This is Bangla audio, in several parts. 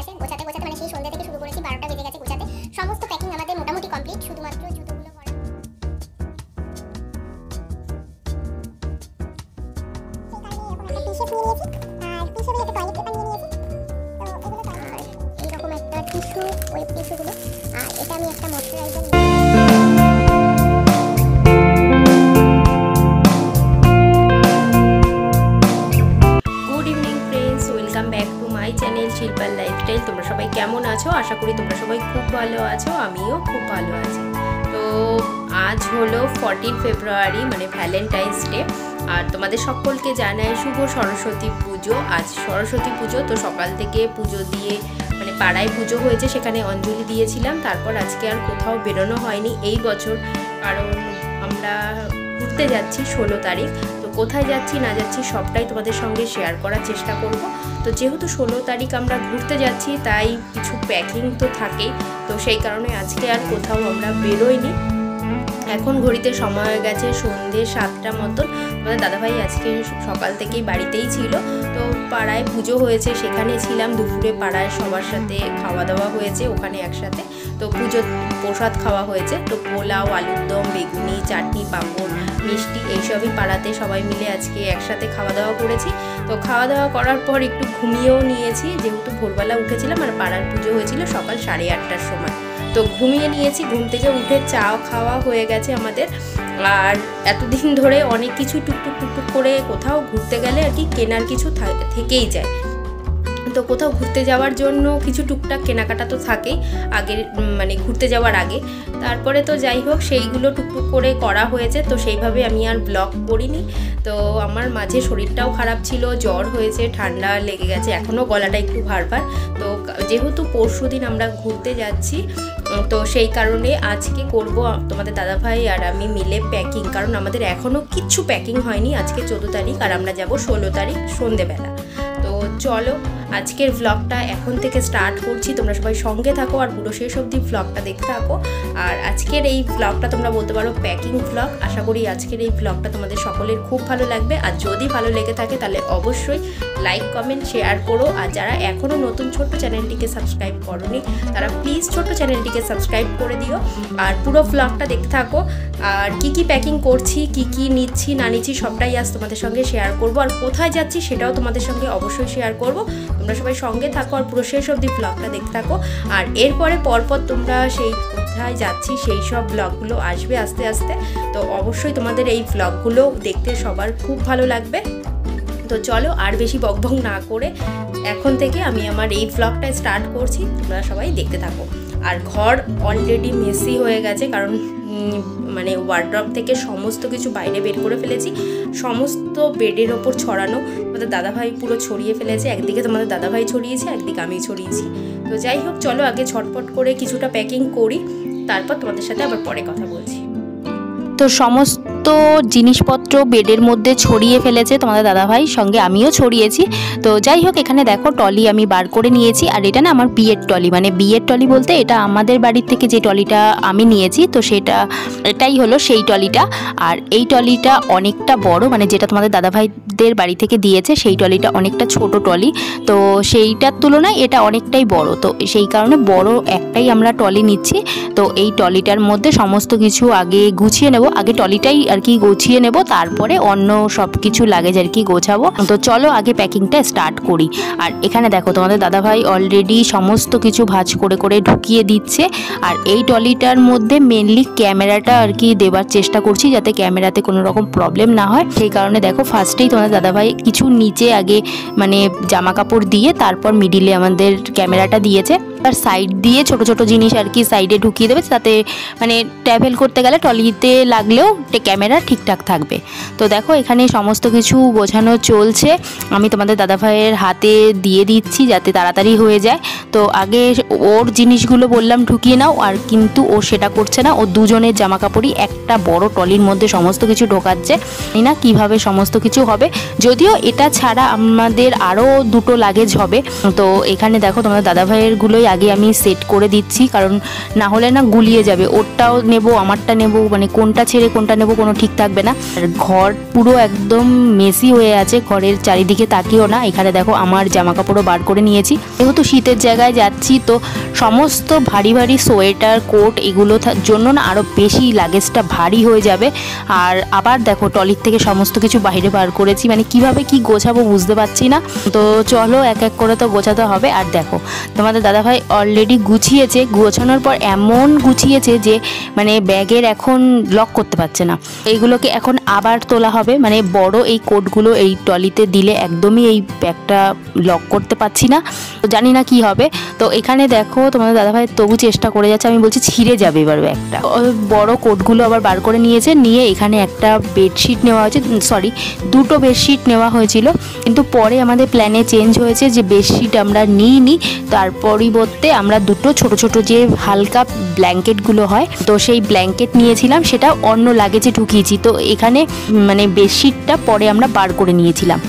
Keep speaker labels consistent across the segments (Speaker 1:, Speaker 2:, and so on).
Speaker 1: গেছে গোছাতে গোছাতে, মানে সেই সন্ধ্যা থেকে শুরু করেছি, 12টা বেজে গেছে গোছাতে। সমস্ত প্যাকিং আমাদের মোটামুটি কমপ্লিট, শুধুমাত্র জুতোগুলো ভরা। এইরকম একটা টিস্যু, ওয়েব টিস্যুগুলো, আর এটা আমি একটা ময়শ্চারাইজার।
Speaker 2: শিল্পার লাইফস্টাইল। তোমরা সবাই কেমন আছো? আশা করি তোমরা সবাই খুব ভালো আছো, আমিও খুব ভালো আছি। তো আজ হলো 14 ফেব্রুয়ারি, মানে ভ্যালেন্টাইন্স ডে। আর তোমাদের সকলকে জানাই শুভ সরস্বতী পুজো। আজ সরস্বতী পুজো, তো সকাল থেকে পুজো দিয়ে, মানে পাড়ায় পুজো হয়েছে, সেখানে অঞ্জলি দিয়েছিলাম। তারপর আজকে আর কোথাও বেরোনো হয়নি এই বছর, কারণ আমরা ঘুরতে যাচ্ছি 16 তারিখ। তো কোথায় যাচ্ছি না যাচ্ছি সবটাই তোমাদের সঙ্গে শেয়ার করার চেষ্টা করব। তো যেহেতু 16 তারিখ আমরা ঘুরতে যাচ্ছি, তাই কিছু প্যাকিং তো থাকেই, তো সেই কারণে আজকে আর কোথাও আমরা বেরোইনি। এখন ঘড়িতে সময় হয়ে গেছে সন্ধ্যে 7টা মতন। আমাদের দাদাভাই আজকে সকাল থেকেই বাড়িতেই ছিল, তো পাড়ায় পুজো হয়েছে, সেখানে ছিলাম। দুপুরে পাড়ায় সবার সাথে খাওয়া দাওয়া হয়েছে ওখানে একসাথে। তো পুজোর প্রসাদ খাওয়া হয়েছে, তো পোলাও, আলুর দম, বেগুনি, চাটনি, পাঁপড়, মিষ্টি, এইসবই পাড়াতে সবাই মিলে আজকে একসাথে খাওয়া দাওয়া করেছি। তো খাওয়া দাওয়া করার পর একটু ঘুমিয়েও নিয়েছি, যেহেতু ভোরবেলা উঠেছিলাম আর পাড়ার পুজো হয়েছিল সকাল 8:30টার সময়। তো ঘুমিয়ে নিয়েছি, ঘুম থেকে উঠে চা খাওয়া হয়ে গেছে আমাদের। আর এতদিন ধরে অনেক কিছু টুকটুক করে কোথাও ঘুরতে গেলে আর কি কেনার কিছু থেকেই যায়। তো কোথাও ঘুরতে যাওয়ার জন্য কিছু টুকটাক কেনাকাটা তো থাকেই আগের, মানে ঘুরতে যাওয়ার আগে। তারপরে তো যাই হোক সেইগুলো টুকটুক করে করা হয়েছে, তো সেইভাবে আমি আর ব্লগ করিনি। তো আমার মাঝে শরীরটাও খারাপ ছিল, জ্বর হয়েছে, ঠান্ডা লেগে গেছে, এখনও গলাটা একটু ভারভার। তো যেহেতু পরশুদিন আমরা ঘুরতে যাচ্ছি, তো সেই কারণে আজকে করব তোমাদের দাদাভাই আর আমি মিলে প্যাকিং, কারণ আমাদের এখনও কিচ্ছু প্যাকিং হয়নি। আজকে 14 তারিখ আর আমরা যাব 16 তারিখ সন্ধেবেলা। তো চলো আজকের ভ্লগটা এখন থেকে স্টার্ট করছি, তোমরা সবাই সঙ্গে থাকো আর পুরো শেষ অবধি ভ্লগটা দেখতে থাকো। আর আজকের এই ভ্লগটা তোমরা বলতে পারো প্যাকিং ভ্লগ। আশা করি আজকের এই ভ্লগটা তোমাদের সকলের খুব ভালো লাগবে। আর যদি ভালো লেগে থাকে তাহলে অবশ্যই লাইক, কমেন্ট, শেয়ার করো। আর যারা এখনও নতুন ছোট্ট চ্যানেলটিকে সাবস্ক্রাইব করোনি, তারা প্লিজ ছোট্ট চ্যানেলটিকে সাবস্ক্রাইব করে দিও আর পুরো ভ্লগটা দেখতে থাকো। আর কি প্যাকিং করছি, কি নিচ্ছি না নিচ্ছি সবটাই আজ তোমাদের সঙ্গে শেয়ার করব। আর কোথায় যাচ্ছি সেটাও তোমাদের সঙ্গে অবশ্যই শেয়ার করব। তোমরা সবাই সঙ্গে থাকো আর পুরো শেষ অবধি ব্লগটা দেখতে থাকো। আর এরপরে পরপর তোমরা সেই কোথায় যাচ্ছি সেই সব ব্লগগুলো আসবে আস্তে আস্তে। তো অবশ্যই তোমাদের এই ব্লগগুলো দেখতে সবার খুব ভালো লাগবে। তো চলো আর বেশি বকবক না করে এখন থেকে আমি আমার এই ব্লগটা স্টার্ট করছি, তোমরা সবাই দেখতে থাকো। আর ঘর অলরেডি মেসি হয়ে গেছে, কারণ মানে ওয়ার্ড্রপ থেকে সমস্ত কিছু বাইরে বের করে ফেলেছি, সমস্ত বেডের ওপর ছড়ানো। তোমাদের দাদাভাই পুরো ছড়িয়ে ফেলেছে, একদিকে তোমাদের দাদাভাই ছড়িয়েছে, একদিকে আমি ছড়িয়েছি। তো যাই হোক চলো আগে ছটপট করে কিছুটা প্যাকিং করি, তারপর তোমাদের সাথে আবার পরে কথা বলছি।
Speaker 3: তো সমস্ত জিনিসপত্র বেডের মধ্যে ছড়িয়ে ফেলেছে তোমাদের দাদাভাই, সঙ্গে আমিও ছড়িয়েছি। তো যাই হোক এখানে দেখো টলি আমি বার করে নিয়েছি। আর এটা না আমার বিয়ের টলি, মানে বিয়ের টলি বলতে এটা আমাদের বাড়ির থেকে যে টলিটা আমি নিয়েছি, তো এটাই হলো সেই টলিটা। আর এই টলিটা অনেকটা বড়, মানে যেটা তোমাদের দাদাভাইদের বাড়ি থেকে দিয়েছে সেই টলিটা অনেকটা ছোট টলি, তো সেইটার তুলনায় এটা অনেকটাই বড়। তো সেই কারণে বড় একটাই আমরা টলি নিচ্ছি। তো এই টলিটার মধ্যে সমস্ত কিছু আগে গুছিয়ে নেব, আগে টলিটাই আর কি গুছিয়ে নেব, তারপরে অন্য সব কিছু লাগেজ আর কি গোছাবো। তো চলো আগে প্যাকিংটা স্টার্ট করি। আর এখানে দেখো তোমাদের দাদাভাই অলরেডি সমস্ত কিছু ভাঁজ করে করে ঢুকিয়ে দিচ্ছে। আর এই টলিটার মধ্যে মেনলি ক্যামেরাটা আর কি দেওয়ার চেষ্টা করছি, যাতে ক্যামেরাতে কোনো রকম প্রবলেম না হয়। সেই কারণে দেখো ফার্স্টেই তোমাদের দাদাভাই কিছু নিচে আগে মানে জামা কাপড় দিয়ে তারপর মিডিলে আমাদের ক্যামেরাটা দিয়েছে। আর সাইড দিয়ে ছোট ছোট জিনিস আর কি সাইডে ঢুকিয়ে দেবে, যাতে মানে ট্রাভেল করতে গেলে ট্রলিতে লাগলেও ক্যামেরা ঠিকঠাক থাকবে। তো দেখো এখানে সমস্ত কিছু গোছানো চলছে, আমি তোমাদের দাদাভাইয়ের হাতে দিয়ে দিচ্ছি যাতে তাড়াতাড়ি হয়ে যায়। তো আগে ওর জিনিসগুলো বললাম ঢুকিয়ে নাও, আর কিন্তু ও সেটা করছে না, ও দুজনের জামা কাপড়ই একটা বড় ট্রলির মধ্যে সমস্ত কিছু ঢোকাচ্ছে। জানি না কীভাবে সমস্ত কিছু হবে, যদিও এটা ছাড়া আমাদের আরও দুটো লাগেজ হবে। তো এখানে দেখো তোমাদের দাদাভাইয়ের গুলোই আগে আমি সেট করে দিচ্ছি, কারণ না হলে না গুলিয়ে যাবে, ওরটাও নেব আমারটা নেব, মানে কোনটা ছেড়ে কোনটা নেব কোনো ঠিক থাকবে না। আর ঘর পুরো একদম মেসি হয়ে আছে, ঘরের চারিদিকে তাকিও না। এখানে দেখো আমার জামা কাপড়ও বার করে নিয়েছি, যেহেতু শীতের জায়গায় যাচ্ছি তো সমস্ত ভারী ভারী সোয়েটার কোট এগুলো জন্য না আরও বেশি লাগেজটা ভারী হয়ে যাবে। আর আবার দেখো ট্রলির থেকে সমস্ত কিছু বাইরে বার করেছি, মানে কিভাবে কি গোছাবো বুঝতে পারছি না। তো চলো এক এক করে তো গোছাতে হবে। আর দেখো তোমাদের দাদাভাই অলরেডি গুছিয়েছে, গোছানোর পর এমন গুছিয়েছে যে মানে ব্যাগের এখন লক করতে পারছে না। এইগুলোকে এখন আবার তোলা হবে, মানে বড় এই কোটগুলো এই ট্রলিতে দিলে একদমই এই ব্যাগটা লক করতে পারছি না, তো জানি না কি হবে। তো এখানে দেখো তোমাদের দাদাভাই তবু চেষ্টা করে যাচ্ছে, আমি বলছি ছিঁড়ে যাবে এবার ব্যাগটা। বড় কোটগুলো আবার বার করে নিয়েছে, নিয়ে এখানে একটা বেডশিট নেওয়া হয়েছে, সরি দুটো বেডশিট নেওয়া হয়েছিল, কিন্তু পরে আমাদের প্ল্যানে চেঞ্জ হয়েছে যে বেডশিট আমরা নিইনি, তার পরিবর্তে আমরা দুটো ছোট ছোট যে হালকা ব্ল্যাঙ্কেটগুলো হয় তো সেই ব্ল্যাঙ্কেট নিয়েছিলাম, সেটা অন্য লাগেজে ঢুকিয়েছি। তো এখানে মানে বেডশিটটা পরে আমরা বার করে নিয়েছিলাম।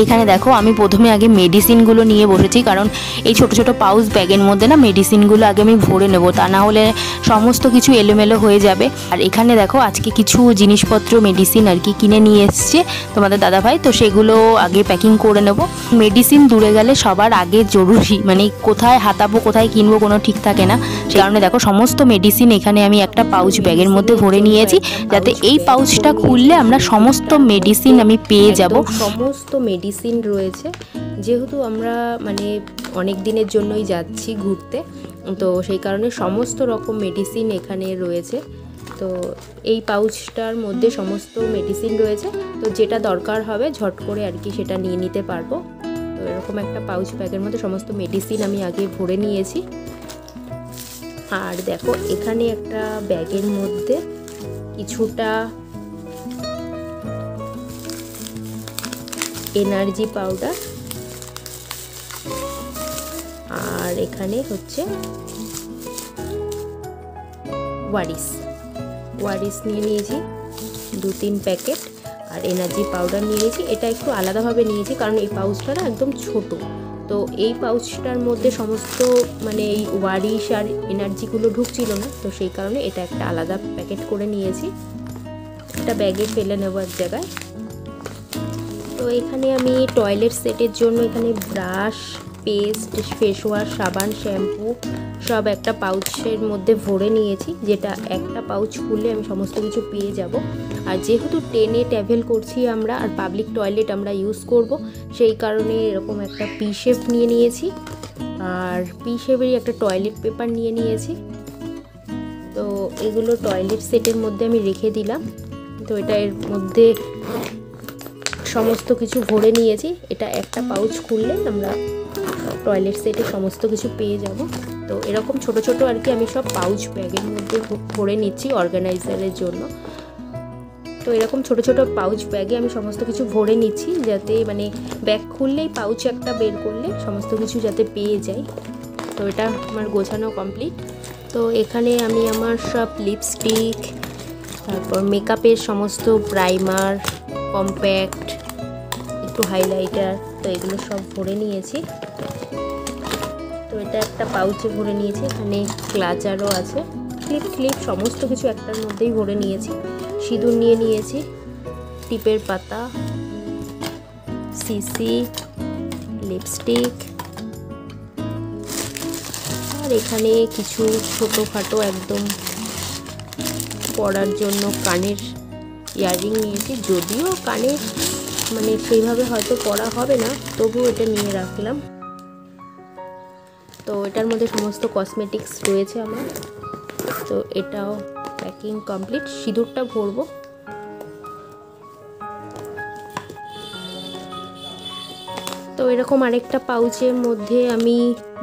Speaker 3: এখানে দেখো আমি প্রথমে আগে মেডিসিনগুলো নিয়ে বসেছি, কারণ এই ছোট ছোট পাউচ ব্যাগের মধ্যে না মেডিসিনগুলো আগে আমি ভরে নেব, তা না হলে সমস্ত কিছু এলোমেলো হয়ে যাবে। আর এখানে দেখো আজকে কিছু জিনিসপত্র মেডিসিন আর কি কিনে নিয়ে এসছে তোমাদের দাদাভাই, তো সেগুলো আগে প্যাকিং করে নেব। মেডিসিন দূরে গেলে সবার আগে জরুরি, মানে কোথায় হাতাবো কোথায় কিনবো কোনো ঠিক থাকে না, সে কারণে দেখো সমস্ত মেডিসিন এখানে আমি একটা পাউচ ব্যাগের মধ্যে ভরে নিয়েছি, যাতে এই পাউচটা খুললে আমরা সমস্ত মেডিসিন আমি পেয়ে যাব।
Speaker 2: সমস্ত মেডিসিন রয়েছে, যেহেতু আমরা মানে অনেক দিনের জন্যই যাচ্ছি ঘুরতে, তো সেই কারণে সমস্ত রকম মেডিসিন এখানে রয়েছে। তো এই পাউচটার মধ্যে সমস্ত মেডিসিন রয়েছে, তো যেটা দরকার হবে ঝট করে আর কি সেটা নিয়ে নিতে পারবো। তো এরকম একটা পাউচ ব্যাগের মধ্যে সমস্ত মেডিসিন আমি আগে ভরে নিয়েছি। আর দেখো এখানে একটা ব্যাগের মধ্যে কিছুটা এনার্জি পাউডার, আর এখানে হচ্ছে ওয়ারিস নিয়ে নিয়েছি 2-3 প্যাকেট, আর এনার্জি পাউডার নিয়েছি। এটা একটু আলাদাভাবে নিয়েছি কারণ এই পাউচটা না একদম ছোট, তো এই পাউচটার মধ্যে সমস্ত মানে এই ওয়ারিস আর এনার্জিগুলো ঢুকছিল না, তো সেই কারণে এটা একটা আলাদা প্যাকেট করে নিয়েছি। এটা ব্যাগে ফেলে নেব এক জায়গায়। তো এখানে আমি টয়লেট সেটের জন্য এখানে ব্রাশ, পেস্ট, ফেস ওয়াশ, সাবান, শ্যাম্পু সব একটা পাউচের মধ্যে ভরে নিয়েছি, যেটা একটা পাউচ খুললে আমি সমস্ত কিছু পেয়ে যাব। আর যেহেতু ট্রেনে ট্রাভেল করছি আমরা আর পাবলিক টয়লেট আমরা ইউজ করব, সেই কারণে এরকম একটা পি-শেপ নিয়ে নিয়েছি, আর পি-শেপেরই একটা টয়লেট পেপার নিয়ে নিয়েছি। তো এগুলো টয়লেট সেটের মধ্যে আমি রেখে দিলাম। তো এটা এর মধ্যে সমস্ত কিছু ভরে নিয়েছি, এটা একটা পাউচ খুললে আমরা টয়লেট সেটে সমস্ত কিছু পেয়ে যাব। তো এরকম ছোট ছোট আর কি আমি সব পাউচ ব্যাগের মধ্যে ভরে নিচ্ছি অর্গানাইজারের জন্য। তো এরকম ছোট ছোট পাউচ ব্যাগে আমি সমস্ত কিছু ভরে নিচ্ছি, যাতে মানে ব্যাগ খুললেই পাউচ একটা বের করলে সমস্ত কিছু যাতে পেয়ে যাই। তো এটা আমার গোছানো কমপ্লিট। তো এখানে আমি আমার সব লিপস্টিক, তারপর মেকআপের সমস্ত প্রাইমার, কম্প্যাক্ট, একটু হাইলাইটার, তো এগুলো সব ভরে নিয়েছি। তো এটা একটা পাউচে ভরে নিয়েছি, এখানে ক্লাচারও আছে, ক্লিপ সমস্ত কিছু একটার মধ্যেই ভরে নিয়েছি। সিঁদুর নিয়ে নিয়েছি, টিপের পাতা, সিসি, লিপস্টিক, আর এখানে কিছু ছোটোখাটো একদম পরার জন্য কানের ইয়াররিং নিয়েছি, যদিও কানের মানে সেইভাবে হয়তো পরা হবে না, তবুও এটা নিয়ে রাখলাম। তো এটার মধ্যে সমস্ত কসমেটিক্স রয়েছে আমার। তো এটাও প্যাকিং কমপ্লিট। সিঁদুরটা ভরবো। তো এরকম আরেকটা পাউচের মধ্যে আমি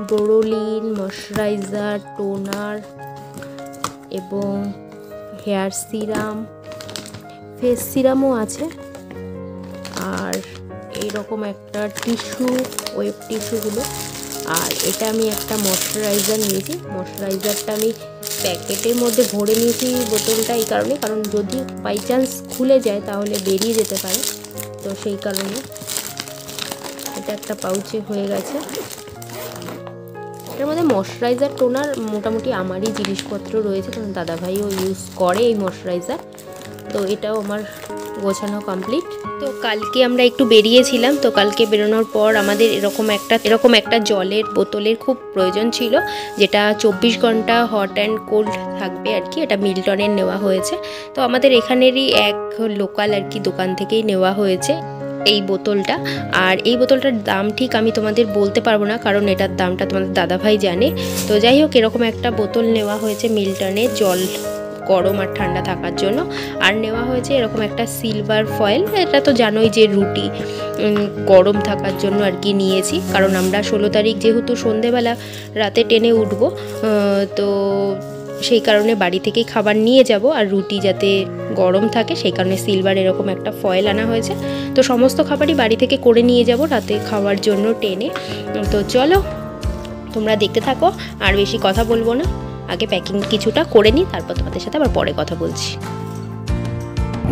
Speaker 2: বোরোলিন, ময়শ্চারাইজার, টোনার এবং হেয়ার সিরাম, ফেস সিরামও আছে, আর এইরকম একটা টিস্যু, ওয়েব টিস্যুগুলো, আর এটা আমি একটা ময়শ্চারাইজার নিয়েছি। ময়শ্চারাইজারটা আমি প্যাকেটের মধ্যে ভরে নিয়েছি বোতলটা এই কারণে, কারণ যদি বাই চান্স খুলে যায় তাহলে বেরিয়ে যেতে পারে, তো সেই কারণে এটা একটা পাউচে হয়ে গেছে। এটার মধ্যে ময়শ্চারাইজার টোনার মোটামুটি আমারই জিনিসপত্র রয়েছে, কারণ দাদাভাইও ইউজ করে এই ময়শ্চারাইজার। তো এটাও আমার গোছানো কমপ্লিট। তো কালকে আমরা একটু বেরিয়েছিলাম, তো কালকে বেরোনোর পর আমাদের এরকম একটা জলের বোতলের খুব প্রয়োজন ছিল, যেটা 24 ঘন্টা হট অ্যান্ড কোল্ড থাকবে আর কি। এটা মিল্টনের নেওয়া হয়েছে। তো আমাদের এখানেরই এক লোকাল আর কি দোকান থেকেই নেওয়া হয়েছে এই বোতলটা। আর এই বোতলটার দাম ঠিক আমি তোমাদের বলতে পারবো না, কারণ এটার দামটা তোমাদের দাদাভাই জানে। তো যাই হোক, এরকম একটা বোতল নেওয়া হয়েছে মিল্টনের, জল গরম আর ঠান্ডা থাকার জন্য। আর নেওয়া হয়েছে এরকম একটা সিলভার ফয়েল, এটা তো জানোই যে রুটি গরম থাকার জন্য আর কি নিয়েছি, কারণ আমরা 16 তারিখ যেহেতু সন্ধেবেলা রাতে ট্রেনে উঠবো, তো সেই কারণে বাড়ি থেকেই খাবার নিয়ে যাব, আর রুটি যাতে গরম থাকে সেই কারণে সিলভার এরকম একটা ফয়েল আনা হয়েছে। তো সমস্ত খাবারই বাড়ি থেকে করে নিয়ে যাব রাতে খাওয়ার জন্য ট্রেনে। তো চলো তোমরা দেখতে থাকো, আর বেশি কথা বলবো না, আগে প্যাকিং কিছুটা করে নিই, তারপর তোমাদের সাথে আবার পরে কথা বলছি।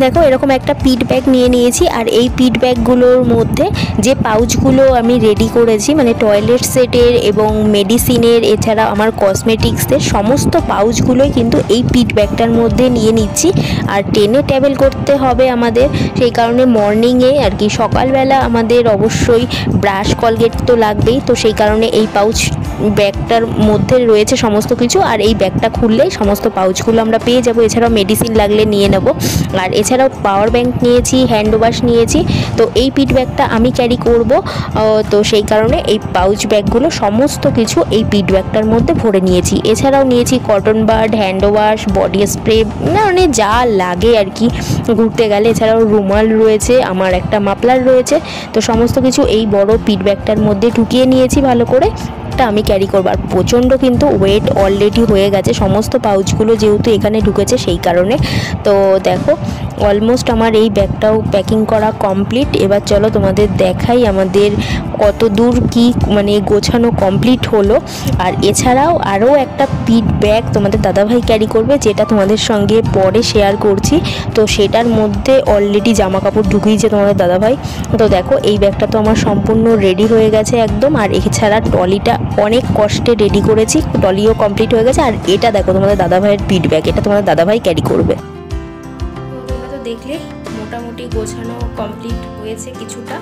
Speaker 3: দেখো এরকম একটা পিট ব্যাগ নিয়ে নিয়েছি, আর এই পিট ব্যাগগুলোর মধ্যে যে পাউচগুলো আমি রেডি করেছি, মানে টয়লেট সেটের এবং মেডিসিনের, এছাড়া আমার কসমেটিক্সের সমস্ত পাউচগুলোই কিন্তু এই পিট ব্যাগটার মধ্যে নিয়ে নিচ্ছি। আর ট্রেনে ট্রাভেল করতে হবে আমাদের, সেই কারণে মর্নিংয়ে আর কি সকালবেলা আমাদের অবশ্যই ব্রাশ কলগেট তো লাগবেই, তো সেই কারণে এই পাউচ ব্যাগটার মধ্যে রয়েছে সমস্ত কিছু। আর এই ব্যাগটা খুললেই সমস্ত পাউচগুলো আমরা পেয়ে যাব। এছাড়াও মেডিসিন লাগলে নিয়ে নেব। আর এছাড়াও পাওয়ার ব্যাংক নিয়েছি, হ্যান্ড ওয়াশ নিয়েছি। তো এই পিট ব্যাগটা আমি ক্যারি করব, তো সেই কারণে এই পাউচ ব্যাগগুলো সমস্ত কিছু এই পিট ব্যাগটার মধ্যে ভরে নিয়েছি। এছাড়াও নিয়েছি cotton bud, hand wash, body spray, মানে যা লাগে আর কি ঘুরতে গেলে। এছাড়াও রুমাল রয়েছে, আমার একটা মাফলার রয়েছে। তো সমস্ত কিছু এই বড় পিট ব্যাগটার মধ্যে ঢুকিয়ে নিয়েছি ভালো করে। আমি ক্যারি করবো। আর প্রচণ্ড কিন্তু ওয়েট অলরেডি হয়ে গেছে সমস্ত পাউচগুলো যেহেতু এখানে ঢুকেছে সেই কারণে। তো দেখো অলমোস্ট আমার এই ব্যাগটাও প্যাকিং করা কমপ্লিট। এবার চলো তোমাদের দেখাই আমাদের কত দূর কি মানে গোছানো কমপ্লিট হলো। আর এছাড়াও আরও একটা পিট ব্যাগ তোমাদের দাদাভাই ক্যারি করবে, যেটা তোমাদের সঙ্গে পরে শেয়ার করছি। তো সেটার মধ্যে অলরেডি জামা কাপড় ঢুকিয়েছে তোমাদের দাদাভাই। তো দেখো এই ব্যাগটা তো আমার সম্পূর্ণ রেডি হয়ে গেছে একদম। আর এছাড়া ট্রলিটা অনেক কষ্টে রেডি করেছি, ট্রলিও কমপ্লিট হয়ে গেছে। আর এটা দেখো তোমাদের দাদাভাইয়ের পিট ব্যাগ, এটা তোমাদের দাদাভাই ক্যারি করবে।
Speaker 2: তোমরা তো দেখলে মোটামুটি গোছানো কমপ্লিট হয়েছে কিছুটা,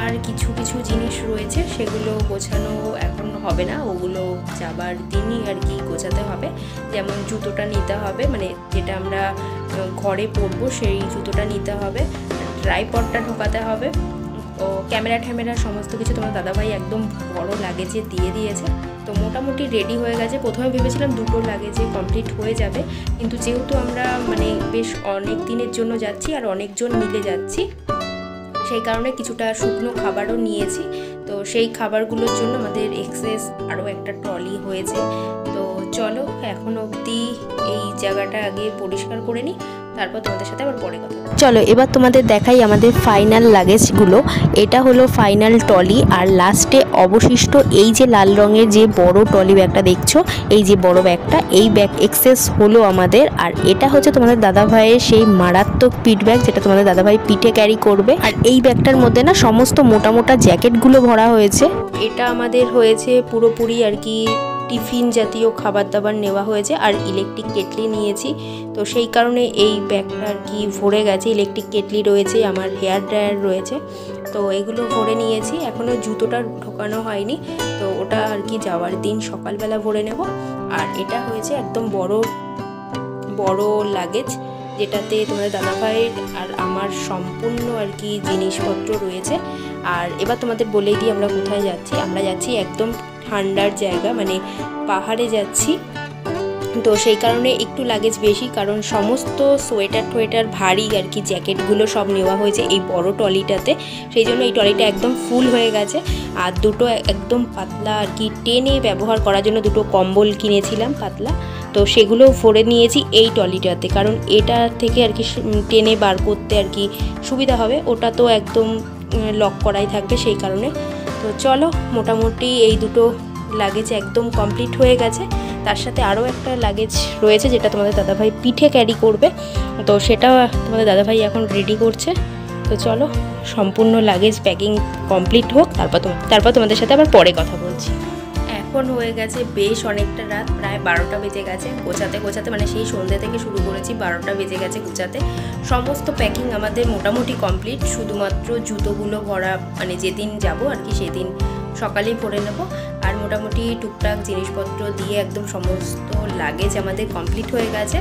Speaker 2: আর কিছু কিছু জিনিস রয়েছে সেগুলো গোছানো এখন হবে না, ওগুলো যাবার দিনই আর কি গোছাতে হবে। যেমন জুতোটা নিতে হবে, মানে যেটা আমরা ঘরে পরবো সেই জুতোটা নিতে হবে, ট্রাইপডটা ঢোকাতে হবে। তো ক্যামেরা ট্যামেরা সমস্ত কিছু তোমার দাদাভাই একদম বড় লাগেজে দিয়ে দিয়েছে। তো মোটামুটি রেডি হয়ে গেছে। প্রথমে ভেবেছিলাম দুটো লাগেজে কমপ্লিট হয়ে যাবে, কিন্তু যেহেতু আমরা মানে বেশ অনেক দিনের জন্য যাচ্ছি আর অনেকজন মিলে যাচ্ছি, সেই কারণে কিছুটা শুকনো খাবারও নিয়েছি। তো সেই খাবারগুলোর জন্য আমাদের এক্সেস আরও একটা ট্রলি হয়েছে। তো চলো এখন অবধি এই জায়গাটা আগে পরিষ্কার করে নিই, তারপর তোমাদের সাথে আবার পরে কথা।
Speaker 3: চলো এবার তোমাদের দেখাই আমাদের ফাইনাল লাগেজগুলো। এটা হলো ফাইনাল ট্রলি। আর লাস্টে অবশিষ্ট এই যে লাল রঙের যে বড় ট্রলি ব্যাগটা দেখছো, এই যে বড় ব্যাগটা, এই ব্যাগ এক্সেস হলো আমাদের। আর এটা হচ্ছে তোমাদের দাদাভাইয়ের সেই মারাত্মক পিট ব্যাগ, যেটা তোমাদের দাদাভাই পিঠে ক্যারি করবে। আর এই ব্যাগটার মধ্যে না সমস্ত মোটা মোটা জ্যাকেটগুলো ভরা হয়েছে।
Speaker 2: এটা আমাদের হয়েছে পুরোপুরি আর কি টিফিন জাতীয় খাবার দাবার নেওয়া হয়েছে, আর ইলেকট্রিক কেটলি নিয়েছি। তো সেই কারণে এই ব্যাগটা আর কি ভরে গেছে। ইলেকট্রিক কেটলি রয়েছে, আমার হেয়ার ড্রায়ার রয়েছে, তো এগুলো ভরে নিয়েছি। এখনও জুতোটা ঢোকানো হয়নি, তো ওটা আর কি যাওয়ার দিন সকালবেলা ভরে নেব। আর এটা হয়েছে একদম বড় বড় লাগেজ, যেটাতে তোমাদের দাদাভাইয়ের আর আমার সম্পূর্ণ আর কি জিনিসপত্র রয়েছে। আর এবার তোমাদের বলেই দিই আমরা কোথায় যাচ্ছি। আমরা যাচ্ছি একদম ঠান্ডার জায়গা, মানে পাহাড়ে যাচ্ছি। তো সেই কারণে একটু লাগেজ বেশি, কারণ সমস্ত সোয়েটার টোয়েটার ভারী আর কি জ্যাকেটগুলো সব নেওয়া হয়েছে এই বড় ট্রলিটাতে। সেই জন্য এই ট্রলিটা একদম ফুল হয়ে গেছে। আর দুটো একদম পাতলা আর কি টেনে ব্যবহার করার জন্য দুটো কম্বল কিনেছিলাম পাতলা, তো সেগুলো ভরে নিয়েছি এই ট্রলিটাতে, কারণ এটা থেকে আর কি টেনে বার করতে আর কি সুবিধা হবে। ওটা তো একদম লক করাই থাকবে সেই কারণে। তো চলো মোটামুটি এই দুটো লাগেজ একদম কমপ্লিট হয়ে গেছে। তার সাথে আরও একটা লাগেজ রয়েছে, যেটা তোমাদের দাদাভাই পিঠে ক্যারি করবে। তো সেটা তোমাদের দাদাভাই এখন রেডি করছে। তো চলো সম্পূর্ণ লাগেজ প্যাকিং কমপ্লিট হোক, তারপর তোমাদের সাথে আবার পরে কথা বলছি। এখন হয়ে গেছে বেশ অনেকটা রাত, প্রায় 12টা বেজে গেছে গোছাতে গোছাতে, মানে সেই সন্ধ্যে থেকে শুরু করেছি, 12টা বেজে গেছে গোছাতে। সমস্ত প্যাকিং আমাদের মোটামুটি কমপ্লিট, শুধুমাত্র জুতোগুলো ভরা, মানে যেদিন যাব আর কি সেদিন সকালেই ভরে নেব। আর মোটামুটি টুকটাক জিনিসপত্র দিয়ে একদম সমস্ত লাগেজ আমাদের কমপ্লিট হয়ে গেছে।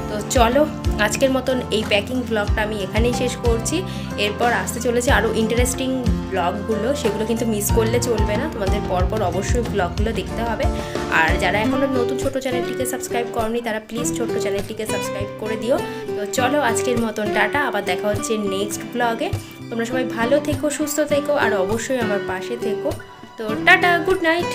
Speaker 2: তো চলো আজকের মতন এই প্যাকিং ব্লগটা আমি এখানেই শেষ করছি। এরপর আসতে চলেছে আরও ইন্টারেস্টিং ব্লগগুলো, সেগুলো কিন্তু মিস করলে চলবে না, তোমাদের পরপর অবশ্যই ব্লগগুলো দেখতে হবে। আর যারা এখনও নতুন ছোট চ্যানেলটিকে সাবস্ক্রাইব করনি তারা প্লিজ ছোট্ট চ্যানেলটিকে সাবস্ক্রাইব করে দিও। তো চলো আজকের মতন টাটা, আবার দেখা হচ্ছে নেক্সট ব্লগে। তোমরা সবাই ভালো থেকো, সুস্থ থেকো, আর অবশ্যই আমার পাশে থেকো। তো টাটা, গুড নাইট।